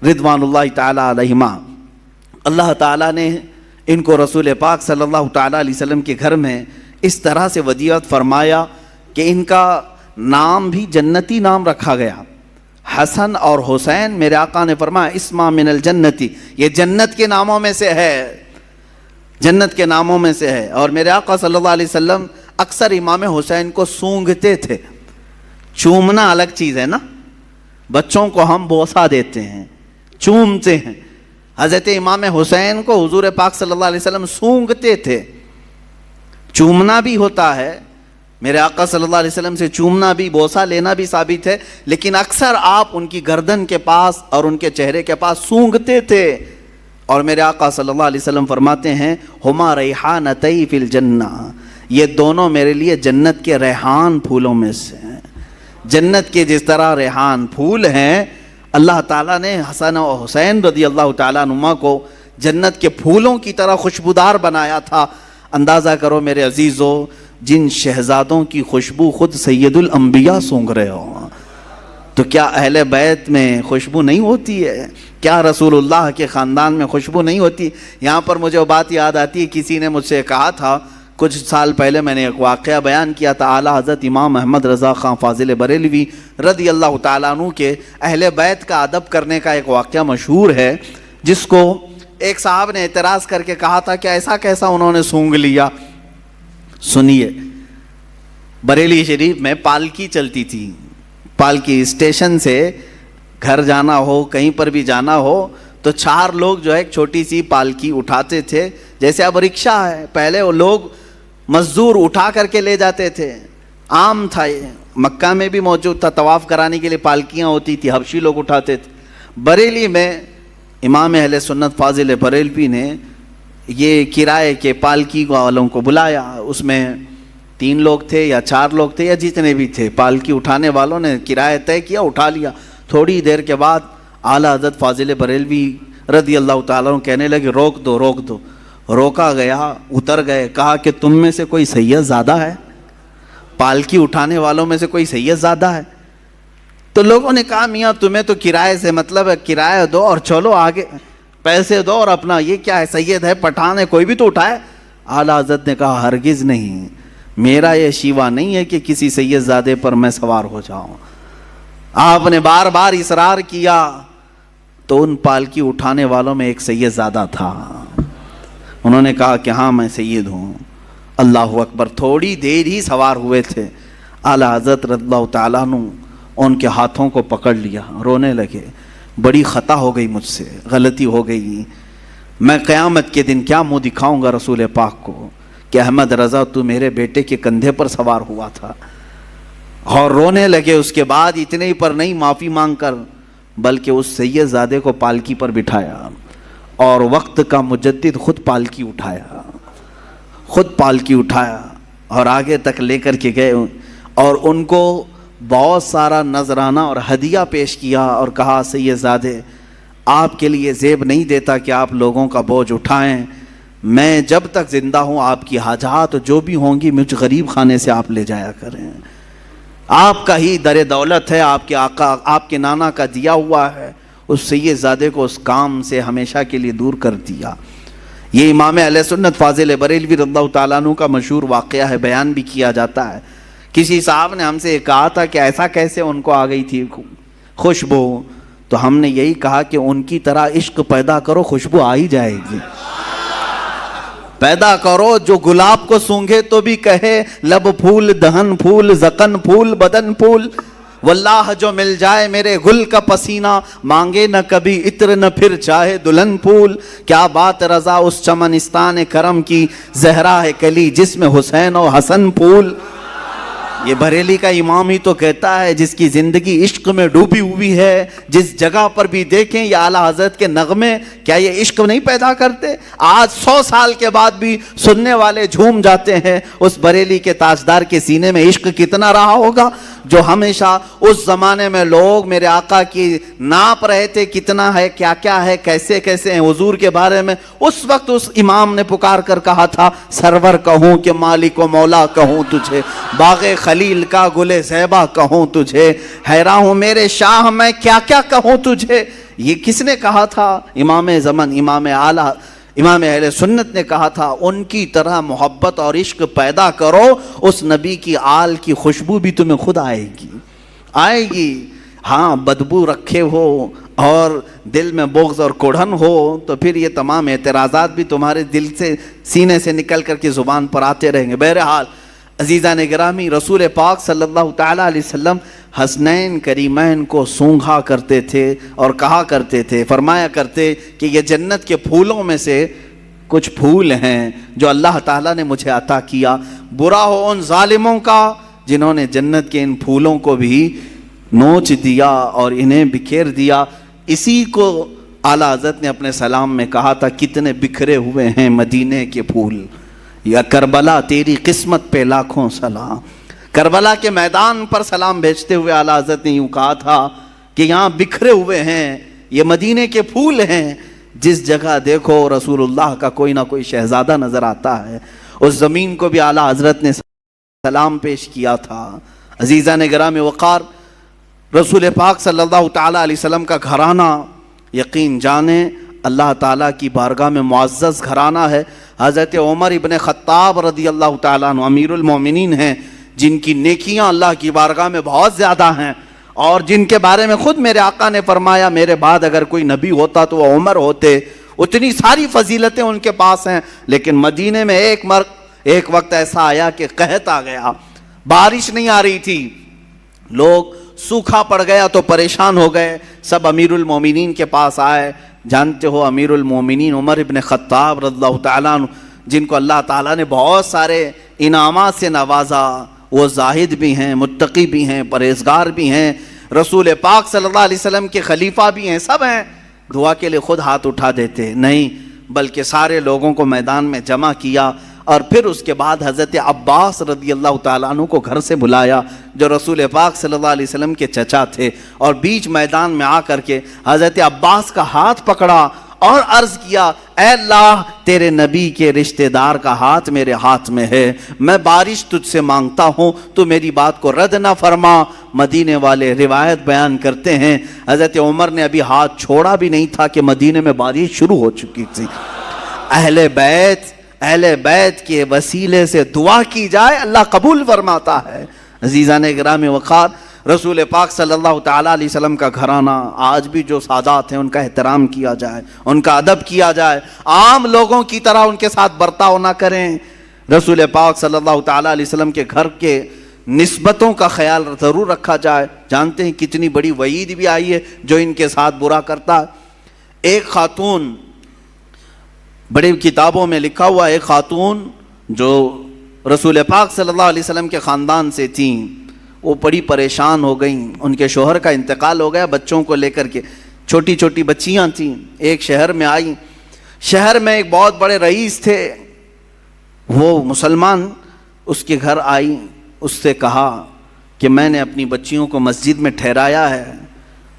رضوان اللہ تعالیٰ علیہما، اللہ تعالیٰ نے ان کو رسول پاک صلی اللہ تعالیٰ علیہ وسلم کے گھر میں اس طرح سے ودیعت فرمایا کہ ان کا نام بھی جنتی نام رکھا گیا۔ حسن اور حسین میرے آقا نے فرمایا اسما من الجنتی، یہ جنت کے ناموں میں سے ہے، جنت کے ناموں میں سے ہے۔ اور میرے آقا صلی اللہ علیہ وسلم اکثر امام حسین کو سونگھتے تھے۔ چومنا الگ چیز ہے نا، بچوں کو ہم بوسہ دیتے ہیں، چومتے ہیں، حضرت امام حسین کو حضور پاک صلی اللہ علیہ وسلم سونگھتے تھے۔ چومنا بھی ہوتا ہے، میرے آقا صلی اللہ علیہ وسلم سے چومنا بھی، بوسہ لینا بھی ثابت ہے، لیکن اکثر آپ ان کی گردن کے پاس اور ان کے چہرے کے پاس سونگھتے تھے۔ اور میرے آقا صلی اللہ علیہ وسلم فرماتے ہیں ہما ریحانتی فی الجنہ، یہ دونوں میرے لیے جنت کے ریحان پھولوں میں سے ہیں۔ جنت کے جس طرح ریحان پھول ہیں، اللہ تعالیٰ نے حسن و حسین رضی اللہ تعالیٰ عنہما کو جنت کے پھولوں کی طرح خوشبودار بنایا تھا۔ اندازہ کرو میرے عزیزو، جن شہزادوں کی خوشبو خود سید الانبیاء سونگھ رہے ہو، تو کیا اہل بیت میں خوشبو نہیں ہوتی ہے؟ کیا رسول اللہ کے خاندان میں خوشبو نہیں ہوتی؟ یہاں پر مجھے وہ بات یاد آتی ہے، کسی نے مجھ سے کہا تھا کچھ سال پہلے، میں نے ایک واقعہ بیان کیا تھا، اعلیٰ حضرت امام احمد رضا خان فاضل بریلوی رضی اللہ تعالیٰ عنہ کے اہل بیت کا ادب کرنے کا ایک واقعہ مشہور ہے، جس کو ایک صاحب نے اعتراض کر کے کہا تھا کہ ایسا کیسا انہوں نے سونگھ لیا۔ سنیے، بریلی شریف میں پالکی چلتی تھی، پالکی اسٹیشن سے گھر جانا ہو، کہیں پر بھی جانا ہو تو 4 لوگ جو ہے ایک چھوٹی سی پالکی اٹھاتے تھے، جیسے اب رکشہ ہے، پہلے وہ لوگ مزدور اٹھا کر کے لے جاتے تھے، عام تھا، یہ مکہ میں بھی موجود تھا، طواف کرانے کے لیے پالکیاں ہوتی تھی، حبشی لوگ اٹھاتے تھے۔ بریلی میں امام اہل سنت فاضل بریلوی نے یہ کرائے کے پالکی والوں کو بلایا، اس میں 3 لوگ تھے یا 4 لوگ تھے یا جتنے بھی تھے، پالکی اٹھانے والوں نے کرایہ طے کیا، اٹھا لیا۔ تھوڑی دیر کے بعد اعلیٰ حضرت فاضل بریلوی رضی اللہ تعالیٰ عنہ کہنے لگے روک دو روک دو۔ روکا گیا، اتر گئے، کہا کہ تم میں سے کوئی سید زادہ ہے؟ پالکی اٹھانے والوں میں سے کوئی سید زادہ ہے؟ تو لوگوں نے کہا میاں تمہیں تو کرائے سے مطلب ہے، کرایہ دو اور چلو آگے، پیسے دو اور اپنا، یہ کیا ہے، سید ہے، پٹھان ہے، کوئی بھی تو اٹھائے۔ اعلیٰ حضرت نے کہا ہرگز نہیں، میرا یہ شیوا نہیں ہے کہ کسی سید زادے پر میں سوار ہو جاؤں۔ آپ نے بار بار اصرار کیا تو ان پالکی اٹھانے والوں میں ایک سید زادہ تھا، انہوں نے کہا کہ ہاں میں سید ہوں۔ اللہ اکبر، تھوڑی دیر ہی سوار ہوئے تھے، اعلیٰ حضرت رضی اللہ تعالیٰ عنہ ان کے ہاتھوں کو پکڑ لیا، رونے لگے، بڑی خطا ہو گئی مجھ سے، غلطی ہو گئی، میں قیامت کے دن کیا منہ دکھاؤں گا رسول پاک کو کہ احمد رضا تو میرے بیٹے کے کندھے پر سوار ہوا تھا۔ اور رونے لگے۔ اس کے بعد اتنے ہی پر نہیں، معافی مانگ کر بلکہ اس سید زادے کو پالکی پر بٹھایا اور وقت کا مجدد خود پالکی اٹھایا، خود پالکی اٹھایا اور آگے تک لے کر کے گئے اور ان کو بہت سارا نذرانہ اور ہدیہ پیش کیا اور کہا سید زادے آپ کے لیے زیب نہیں دیتا کہ آپ لوگوں کا بوجھ اٹھائیں، میں جب تک زندہ ہوں آپ کی حاجات جو بھی ہوں گی مجھ غریب خانے سے آپ لے جایا کریں، آپ کا ہی در دولت ہے، آپ کے آقا آپ کے نانا کا دیا ہوا ہے۔ اس سید زادے کو اس کام سے ہمیشہ کے لیے دور کر دیا۔ یہ امام اہل سنت فاضل بریلوی رضی اللہ تعالیٰ عنہ کا مشہور واقعہ ہے، بیان بھی کیا جاتا ہے۔ کسی صاحب نے ہم سے کہا تھا کہ ایسا کیسے ان کو آ گئی تھی خوشبو، تو ہم نے یہی کہا کہ ان کی طرح عشق پیدا کرو، خوشبو آ ہی جائے گی۔ پیدا کرو جو گلاب کو سونگھے تو بھی کہے لب پھول، دہن پھول، زکن پھول، بدن پھول، واللہ جو مل جائے میرے گل کا پسینہ، مانگے نہ کبھی عطر نہ پھر چاہے دلہن پھول۔ کیا بات رضا اس چمنستان کرم کی، زہرا ہے کلی جس میں حسین و حسن پھول۔ یہ بریلی کا امام ہی تو کہتا ہے جس کی زندگی عشق میں ڈوبی ہوئی ہے، جس جگہ پر بھی دیکھیں یہ اعلیٰ حضرت کے نغمے، کیا یہ عشق نہیں پیدا کرتے؟ آج 100 سال کے بعد بھی سننے والے جھوم جاتے ہیں۔ اس بریلی کے تاجدار کے سینے میں عشق کتنا رہا ہوگا، جو ہمیشہ اس زمانے میں لوگ میرے آقا کی ناپ رہے تھے کتنا ہے، کیا کیا ہے، کیسے کیسے ہیں حضور کے بارے میں۔ اس وقت اس امام نے پکار کر کہا تھا سرور کہوں کہ مالک و مولا کہوں تجھے، باغ خلیل کا گل زیبا کہوں تجھے، حیران ہوں میرے شاہ میں کیا کیا کہوں تجھے. یہ کس نے کہا تھا؟ امام زمن، امام اعلیٰ، امام اہل سنت نے کہا تھا ان کی طرح محبت اور عشق پیدا کرو، اس نبی کی آل کی خوشبو بھی تمہیں خود آئے گی، آئے گی. ہاں بدبو رکھے ہو اور دل میں بغض اور کڑھن ہو تو پھر یہ تمام اعتراضات بھی تمہارے دل سے، سینے سے نکل کر کے زبان پر آتے رہیں گے. بہرحال عزیزان گرامی، رسول پاک صلی اللہ تعالیٰ علیہ وسلم حسنین کریمین کو سونگھا کرتے تھے اور کہا کرتے تھے، فرمایا کرتے کہ یہ جنت کے پھولوں میں سے کچھ پھول ہیں جو اللہ تعالیٰ نے مجھے عطا کیا. برا ہو ان ظالموں کا جنہوں نے جنت کے ان پھولوں کو بھی نوچ دیا اور انہیں بکھیر دیا. اسی کو اعلیٰ حضرت نے اپنے سلام میں کہا تھا، کتنے بکھرے ہوئے ہیں مدینے کے پھول، یا کربلا تیری قسمت پہ لاکھوں سلام. کربلا کے میدان پر سلام بھیجتے ہوئے اعلیٰ حضرت نے یوں کہا تھا کہ یہاں بکھرے ہوئے ہیں، یہ مدینے کے پھول ہیں. جس جگہ دیکھو رسول اللہ کا کوئی نہ کوئی شہزادہ نظر آتا ہے. اس زمین کو بھی اعلیٰ حضرت نے سلام پیش کیا تھا. عزیزان گرامی وقار، رسول پاک صلی اللہ تعالیٰ علیہ وسلم کا گھرانہ یقین جانیں اللہ تعالیٰ کی بارگاہ میں معزز گھرانہ ہے. حضرت عمر ابن خطاب رضی اللہ تعالیٰ عنہ امیر المومنین ہیں، جن کی نیکیاں اللہ کی بارگاہ میں بہت زیادہ ہیں اور جن کے بارے میں خود میرے آقا نے فرمایا میرے بعد اگر کوئی نبی ہوتا تو وہ عمر ہوتے. اتنی ساری فضیلتیں ان کے پاس ہیں، لیکن مدینے میں ایک وقت ایسا آیا کہ قحط آ گیا، بارش نہیں آ رہی تھی، لوگ سوکھا پڑ گیا تو پریشان ہو گئے. سب امیر المومنین کے پاس آئے. جانتے ہو امیر المومنین عمر ابن خطاب رضی اللہ تعالیٰ عنہ، جن کو اللہ تعالیٰ نے بہت سارے انعامات سے نوازا، وہ زاہد بھی ہیں، متقی بھی ہیں، پرہیزگار بھی ہیں، رسول پاک صلی اللہ علیہ وسلم کے خلیفہ بھی ہیں، سب ہیں. دعا کے لیے خود ہاتھ اٹھا دیتے نہیں، بلکہ سارے لوگوں کو میدان میں جمع کیا اور پھر اس کے بعد حضرت عباس رضی اللہ تعالیٰ عنہ کو گھر سے بلایا جو رسول پاک صلی اللہ علیہ وسلم کے چچا تھے، اور بیچ میدان میں آ کر کے حضرت عباس کا ہاتھ پکڑا اور عرض کیا، اے اللہ تیرے نبی کے رشتہ دار کا ہاتھ میرے ہاتھ میں ہے، میں بارش تجھ سے مانگتا ہوں، تو میری بات کو رد نہ فرما. مدینے والے روایت بیان کرتے ہیں حضرت عمر نے ابھی ہاتھ چھوڑا بھی نہیں تھا کہ مدینے میں بارش شروع ہو چکی تھی. اہل بیت کے وسیلے سے دعا کی جائے اللہ قبول فرماتا ہے. عزیزان گرامی وقار، رسول پاک صلی اللہ تعالیٰ علیہ وسلم کا گھرانہ آج بھی جو سادات ہیں ان کا احترام کیا جائے، ان کا ادب کیا جائے، عام لوگوں کی طرح ان کے ساتھ برتاؤ نہ کریں. رسول پاک صلی اللہ تعالیٰ علیہ وسلم کے گھر کے نسبتوں کا خیال ضرور رکھا جائے. جانتے ہیں کتنی بڑی وعید بھی آئی ہے جو ان کے ساتھ برا کرتا ہے. ایک خاتون، بڑی کتابوں میں لکھا ہوا ایک خاتون جو رسول پاک صلی اللہ علیہ وسلم کے خاندان سے تھیں، وہ بڑی پریشان ہو گئیں. ان کے شوہر کا انتقال ہو گیا بچوں کو لے کر کے، چھوٹی چھوٹی بچیاں تھیں. ایک شہر میں آئیں، شہر میں ایک بہت بڑے رئیس تھے، وہ مسلمان، اس کے گھر آئیں، اس سے کہا کہ میں نے اپنی بچیوں کو مسجد میں ٹھہرایا ہے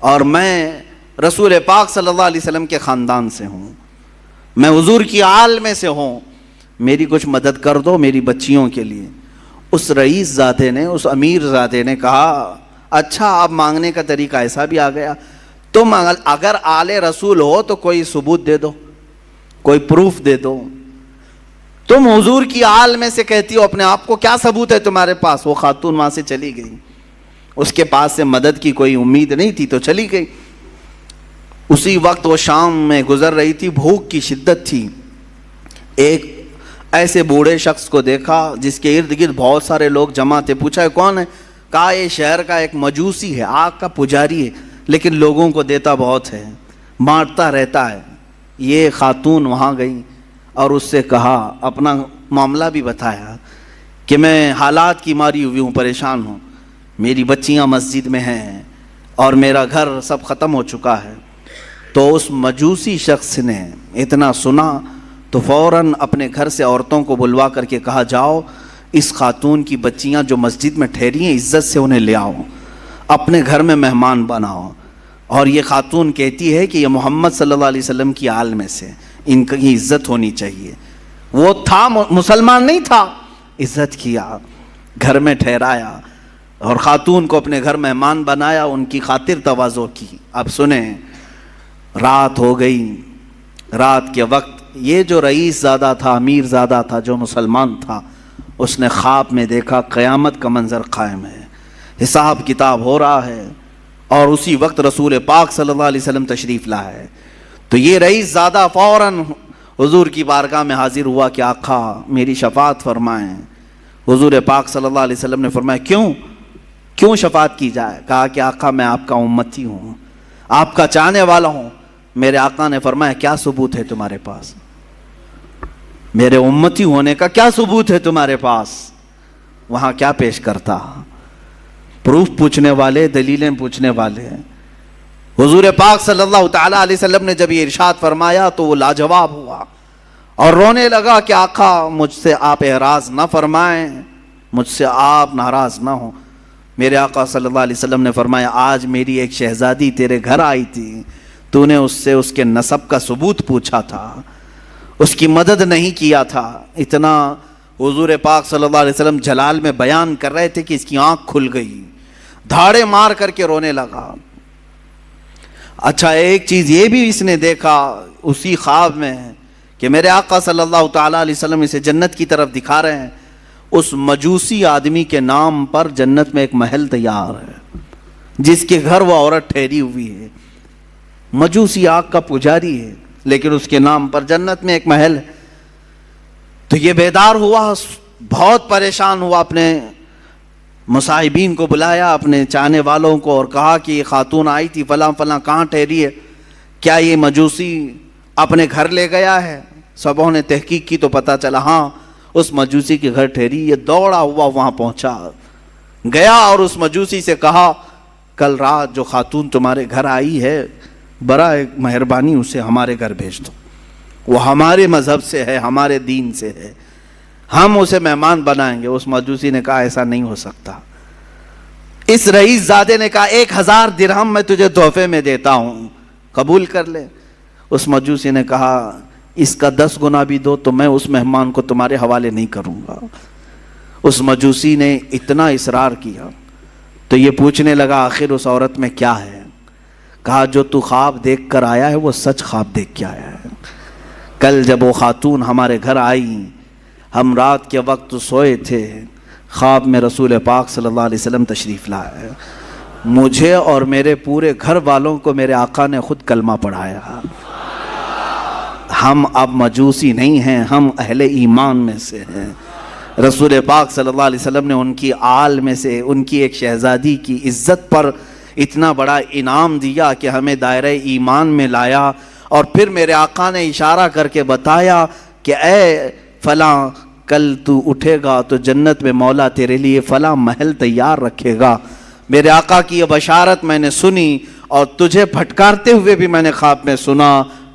اور میں رسول پاک صلی اللہ علیہ وسلم کے خاندان سے ہوں، میں حضور کی آل میں سے ہوں، میری کچھ مدد کر دو میری بچیوں کے لیے. اس رئیس زادے نے، اس امیر زادے نے کہا اچھا آپ مانگنے کا طریقہ ایسا بھی آ گیا، تم اگر آل رسول ہو تو کوئی ثبوت دے دو، کوئی پروف دے دو. تم حضور کی آل میں سے کہتی ہو، اپنے آپ کو کیا ثبوت ہے تمہارے پاس؟ وہ خاتون وہاں سے چلی گئی، اس کے پاس سے مدد کی کوئی امید نہیں تھی تو چلی گئی. اسی وقت وہ شام میں گزر رہی تھی، بھوک کی شدت تھی. ایک ایسے بوڑھے شخص کو دیکھا جس کے ارد گرد بہت سارے لوگ جمع تھے. پوچھا کون ہے؟ کہا یہ شہر کا ایک مجوسی ہے، آگ کا پجاری ہے، لیکن لوگوں کو دیتا بہت ہے، بانٹتا رہتا ہے. یہ خاتون وہاں گئی اور اس سے کہا، اپنا معاملہ بھی بتایا کہ میں حالات کی ماری ہوئی ہوں، پریشان ہوں، میری بچیاں مسجد میں ہیں اور میرا گھر سب ختم ہو چکا ہے. تو اس مجوسی شخص نے اتنا سنا تو فوراً اپنے گھر سے عورتوں کو بلوا کر کے کہا، جاؤ اس خاتون کی بچیاں جو مسجد میں ٹھہری ہیں عزت سے انہیں لے آؤ، اپنے گھر میں مہمان بناؤ. اور یہ خاتون کہتی ہے کہ یہ محمد صلی اللہ علیہ وسلم کی آل میں سے، ان کی عزت ہونی چاہیے. وہ تھا مسلمان نہیں تھا، عزت کیا. گھر میں ٹھہرایا اور خاتون کو اپنے گھر مہمان بنایا، ان کی خاطر تواضع کی۔ اب سنیں، رات ہو گئی، رات کے وقت یہ جو رئیس زادہ تھا، امیر زادہ تھا جو مسلمان تھا، اس نے خواب میں دیکھا قیامت کا منظر قائم ہے، حساب کتاب ہو رہا ہے، اور اسی وقت رسول پاک صلی اللہ علیہ وسلم تشریف لائے ہے۔ تو یہ رئیس زادہ فوراً حضور کی بارگاہ میں حاضر ہوا کہ آقا میری شفاعت فرمائیں۔ حضور پاک صلی اللہ علیہ وسلم نے فرمایا کیوں شفاعت کی جائے؟ کہا کہ آقا میں آپ کا امتی ہوں، آپ کا چاہنے والا ہوں۔ میرے آقا نے فرمایا کیا ثبوت ہے تمہارے پاس؟ میرے امتی ہونے کا کیا ثبوت ہے تمہارے پاس؟ وہاں کیا پیش کرتا؟ پروف پوچھنے والے، دلیلیں پوچھنے والے۔ حضور پاک صلی اللہ تعالیٰ علیہ وسلم نے جب یہ ارشاد فرمایا تو وہ لاجواب ہوا اور رونے لگا کہ آقا مجھ سے آپ اعراض نہ فرمائیں، مجھ سے آپ ناراض نہ ہوں۔ میرے آقا صلی اللہ علیہ وسلم نے فرمایا آج میری ایک شہزادی تیرے گھر آئی تھی، تو نے اس سے اس کے نسب کا ثبوت پوچھا تھا، اس کی مدد نہیں کیا تھا۔ اتنا حضور پاک صلی اللہ علیہ وسلم جلال میں بیان کر رہے تھے کہ اس کی آنکھ کھل گئی، دھاڑے مار کر کے رونے لگا۔ اچھا ایک چیز یہ بھی اس نے دیکھا اسی خواب میں کہ میرے آقا صلی اللہ تعالیٰ علیہ وسلم اسے جنت کی طرف دکھا رہے ہیں، اس مجوسی آدمی کے نام پر جنت میں ایک محل تیار ہے جس کے گھر وہ عورت ٹھہری ہوئی ہے، مجوسی آگ کا پجاری ہے لیکن اس کے نام پر جنت میں ایک محل ہے۔ تو یہ بیدار ہوا، بہت پریشان ہوا، اپنے مصاحبین کو بلایا، اپنے چاہنے والوں کو، اور کہا کہ یہ خاتون آئی تھی فلاں فلاں کہاں ٹھہری ہے، کیا یہ مجوسی اپنے گھر لے گیا ہے؟ سبوں نے تحقیق کی تو پتہ چلا ہاں اس مجوسی کے گھر ٹھہری۔ یہ دوڑا ہوا وہاں پہنچا، گیا اور اس مجوسی سے کہا کل رات جو خاتون تمہارے گھر آئی ہے برائے مہربانی اسے ہمارے گھر بھیج دو، وہ ہمارے مذہب سے ہے، ہمارے دین سے ہے، ہم اسے مہمان بنائیں گے۔ اس مجوسی نے کہا ایسا نہیں ہو سکتا۔ اس رئیس زادے نے کہا 1000 درہم میں تجھے تحفے میں دیتا ہوں، قبول کر لے۔ اس مجوسی نے کہا اس کا 10 گنا بھی دو تو میں اس مہمان کو تمہارے حوالے نہیں کروں گا۔ اس مجوسی نے اتنا اصرار کیا تو یہ پوچھنے لگا آخر اس عورت میں کیا ہے؟ کہا جو تو خواب دیکھ کر آیا ہے وہ سچ خواب دیکھ کے آیا ہے۔ کل جب وہ خاتون ہمارے گھر آئی، ہم رات کے وقت سوئے تھے، خواب میں رسول پاک صلی اللہ علیہ وسلم تشریف لائے، مجھے اور میرے پورے گھر والوں کو میرے آقا نے خود کلمہ پڑھایا۔ ہم اب مجوسی نہیں ہیں، ہم اہل ایمان میں سے ہیں۔ رسول پاک صلی اللہ علیہ وسلم نے ان کی آل میں سے ان کی ایک شہزادی کی عزت پر اتنا بڑا انعام دیا کہ ہمیں دائرہ ایمان میں لایا، اور پھر میرے آقا نے اشارہ کر کے بتایا کہ اے فلاں کل تو اٹھے گا تو جنت میں مولا تیرے لیے فلاں محل تیار رکھے گا۔ میرے آقا کی یہ بشارت میں نے سنی اور تجھے پھٹکارتے ہوئے بھی میں نے خواب میں سنا،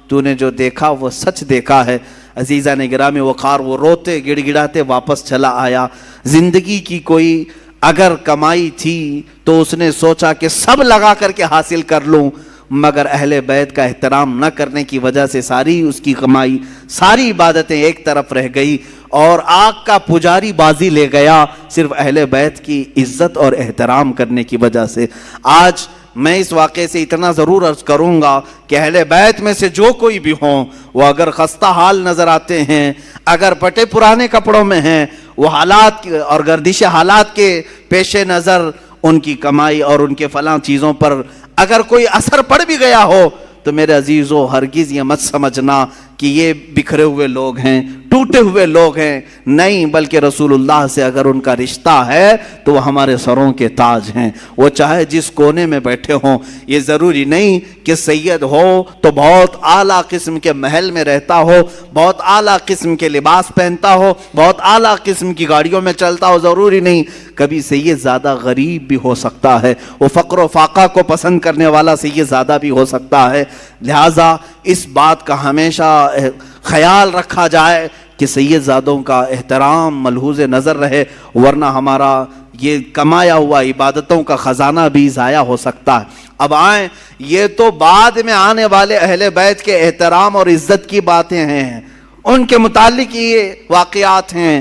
تو نے جو دیکھا وہ سچ دیکھا ہے۔ عزیزان گرامی وقار وہ روتے گڑ گڑاتے واپس چلا آیا۔ زندگی کی کوئی اگر کمائی تھی تو اس نے سوچا کہ سب لگا کر کے حاصل کر لوں، مگر اہل بیت کا احترام نہ کرنے کی وجہ سے ساری اس کی کمائی، ساری عبادتیں ایک طرف رہ گئی اور آگ کا پجاری بازی لے گیا صرف اہل بیت کی عزت اور احترام کرنے کی وجہ سے۔ آج میں اس واقعے سے اتنا ضرور عرض کروں گا کہ اہل بیت میں سے جو کوئی بھی ہوں، وہ اگر خستہ حال نظر آتے ہیں، اگر پٹے پرانے کپڑوں میں ہیں، وہ حالات اور گردش حالات کے پیش نظر ان کی کمائی اور ان کے فلاں چیزوں پر اگر کوئی اثر پڑ بھی گیا ہو تو میرے عزیزو ہرگز یہ مت سمجھنا کہ یہ بکھرے ہوئے لوگ ہیں، ٹوٹے ہوئے لوگ ہیں، نہیں، بلکہ رسول اللہ سے اگر ان کا رشتہ ہے تو وہ ہمارے سروں کے تاج ہیں۔ وہ چاہے جس کونے میں بیٹھے ہوں، یہ ضروری نہیں کہ سید ہو تو بہت اعلیٰ قسم کے محل میں رہتا ہو، بہت اعلیٰ قسم کے لباس پہنتا ہو، بہت اعلیٰ قسم کی گاڑیوں میں چلتا ہو، ضروری نہیں۔ کبھی سید زیادہ غریب بھی ہو سکتا ہے، وہ فقر و فاقہ کو پسند کرنے والا سید زیادہ بھی ہو سکتا ہے۔ لہٰذا اس بات کا ہمیشہ خیال رکھا جائے کہ سید زادوں کا احترام ملحوظ نظر رہے، ورنہ ہمارا یہ کمایا ہوا عبادتوں کا خزانہ بھی ضائع ہو سکتا ہے۔ اب آئیں، یہ تو بعد میں آنے والے اہل بیت کے احترام اور عزت کی باتیں ہیں، ان کے متعلق یہ واقعات ہیں۔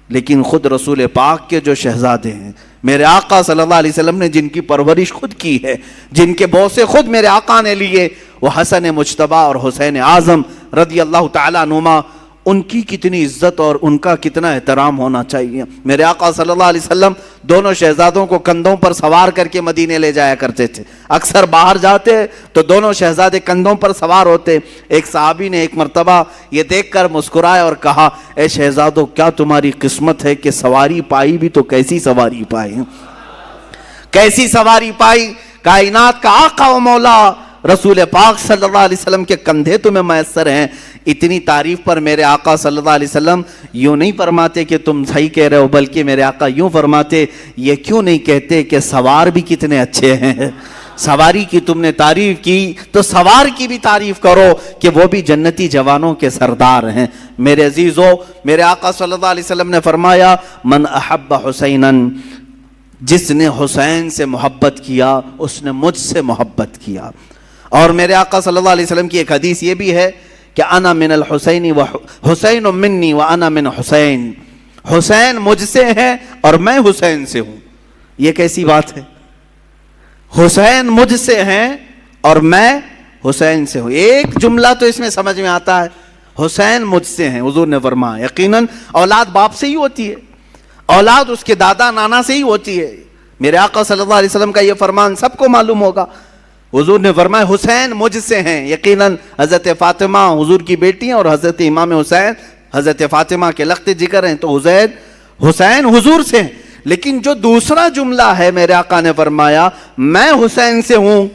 لیکن خود رسول پاک کے جو شہزادے ہیں، میرے آقا صلی اللہ علیہ وسلم نے جن کی پرورش خود کی ہے، جن کے بوسے خود میرے آقا نے لیے، وہ حسن مجتبیٰ اور حسین اعظم رضی اللہ تعالیٰ عنہما، ان کی کتنی عزت اور ان کا کتنا احترام ہونا چاہیے۔ میرے آقا صلی اللہ علیہ وسلم دونوں شہزادوں کو کندھوں پر سوار کر کے مدینے لے جایا کرتے تھے۔ اکثر باہر جاتے تو دونوں شہزادے کندھوں پر سوار ہوتے۔ ایک صحابی نے ایک مرتبہ یہ دیکھ کر مسکرائے اور کہا، اے شہزادوں، کیا تمہاری قسمت ہے کہ سواری پائی بھی تو کیسی سواری پائی، کیسی سواری پائی، کائنات کا آقا و مولا رسول پاک صلی اللہ علیہ وسلم کے کندھے تمہیں میسر ہیں۔ اتنی تعریف پر میرے آقا صلی اللہ علیہ وسلم یوں نہیں فرماتے کہ تم صحیح کہہ رہے ہو، بلکہ میرے آقا یوں فرماتے، یہ کیوں نہیں کہتے کہ سوار بھی کتنے اچھے ہیں، سواری کی تم نے تعریف کی تو سوار کی بھی تعریف کرو کہ وہ بھی جنتی جوانوں کے سردار ہیں۔ میرے عزیزو، میرے آقا صلی اللہ علیہ وسلم نے فرمایا، من احب حسینا، جس نے حسین سے محبت کیا اس نے مجھ سے محبت کیا۔ اور میرے آقا صلی اللہ علیہ وسلم کی ایک حدیث یہ بھی ہے کہ انا من الحسین و حسین منی و انا من حسین، حسین مجھ سے ہے اور میں حسین سے ہوں۔ یہ کیسی بات ہے؟ حسین مجھ سے ہیں اور میں حسین سے ہوں۔ ایک جملہ تو اس میں سمجھ میں آتا ہے، حسین مجھ سے ہیں۔ حضور نے فرمایا یقیناً اولاد باپ سے ہی ہوتی ہے، اولاد اس کے دادا نانا سے ہی ہوتی ہے۔ میرے آقا صلی اللہ علیہ وسلم کا یہ فرمان سب کو معلوم ہوگا۔ حضور نے فرمایا حسین مجھ سے ہیں، یقیناً حضرت فاطمہ حضور کی بیٹی ہیں اور حضرت امام حسین حضرت فاطمہ کے لخت جگر ہیں، تو حسین حضور سے ہیں۔ لیکن جو دوسرا جملہ ہے، میرے آقا نے فرمایا میں حسین سے ہوں،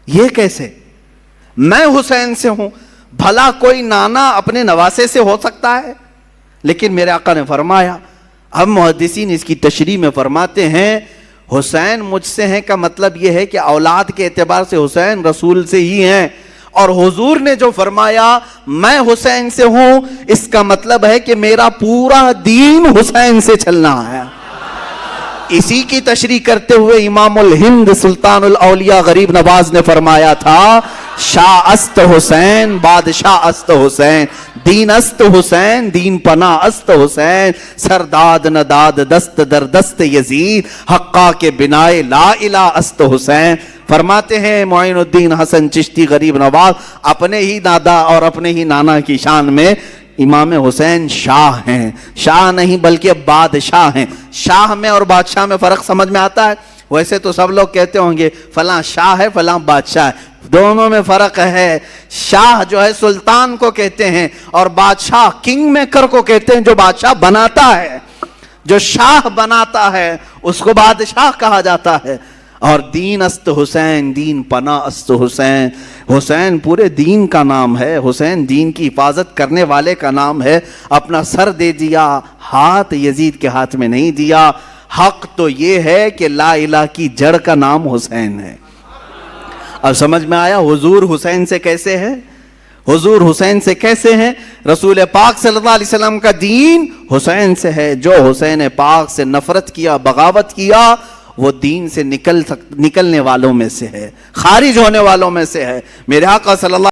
یہ کیسے؟ میں حسین سے ہوں، بھلا کوئی نانا اپنے نواسے سے ہو سکتا ہے؟ لیکن میرے آقا نے فرمایا، اب محدثین اس کی تشریح میں فرماتے ہیں حسین مجھ سے ہیں کا مطلب یہ ہے کہ اولاد کے اعتبار سے حسین رسول سے ہی ہیں، اور حضور نے جو فرمایا میں حسین سے ہوں، اس کا مطلب ہے کہ میرا پورا دین حسین سے چلنا ہے۔ اسی کی تشریح کرتے ہوئے امام الہند سلطان الاولیاء غریب نواز نے فرمایا تھا، شاہ است حسین بادشاہ است حسین، دین است حسین دین پناہ است حسین، سرداد نداد دست در دست یزید، حقا کے بنائے لا الہ است حسین۔ فرماتے ہیں معین الدین حسن چشتی غریب نواز اپنے ہی دادا اور اپنے ہی نانا کی شان میں امام حسین شاہ ہیں، شاہ نہیں بلکہ بادشاہ ہیں۔ شاہ میں اور بادشاہ میں فرق سمجھ میں آتا ہے؟ ویسے تو سب لوگ کہتے ہوں گے فلاں شاہ ہے فلاں بادشاہ ہے، دونوں میں فرق ہے۔ شاہ جو ہے سلطان کو کہتے ہیں، اور بادشاہ کنگ میکر کو کہتے ہیں، جو بادشاہ بناتا ہے، جو شاہ بناتا ہے اس کو بادشاہ کہا جاتا ہے۔ اور دین است حسین دین پناہ است حسین، حسین پورے دین کا نام ہے، حسین دین کی حفاظت کرنے والے کا نام ہے۔ اپنا سر دے دیا، ہاتھ یزید کے ہاتھ میں نہیں دیا۔ حق تو یہ ہے کہ لا الہ کی جڑ کا نام حسین ہے۔ اب سمجھ میں آیا حضور حسین سے کیسے ہے؟ حضور حسین سے کیسے ہیں؟ رسول پاک صلی اللہ علیہ وسلم کا دین حسین سے ہے۔ جو حسین پاک سے نفرت کیا، بغاوت کیا، وہ دین سے نکلنے والوں میں سے ہے، خارج ہونے والوں میں سے ہے۔ میرے آقا صلی اللہ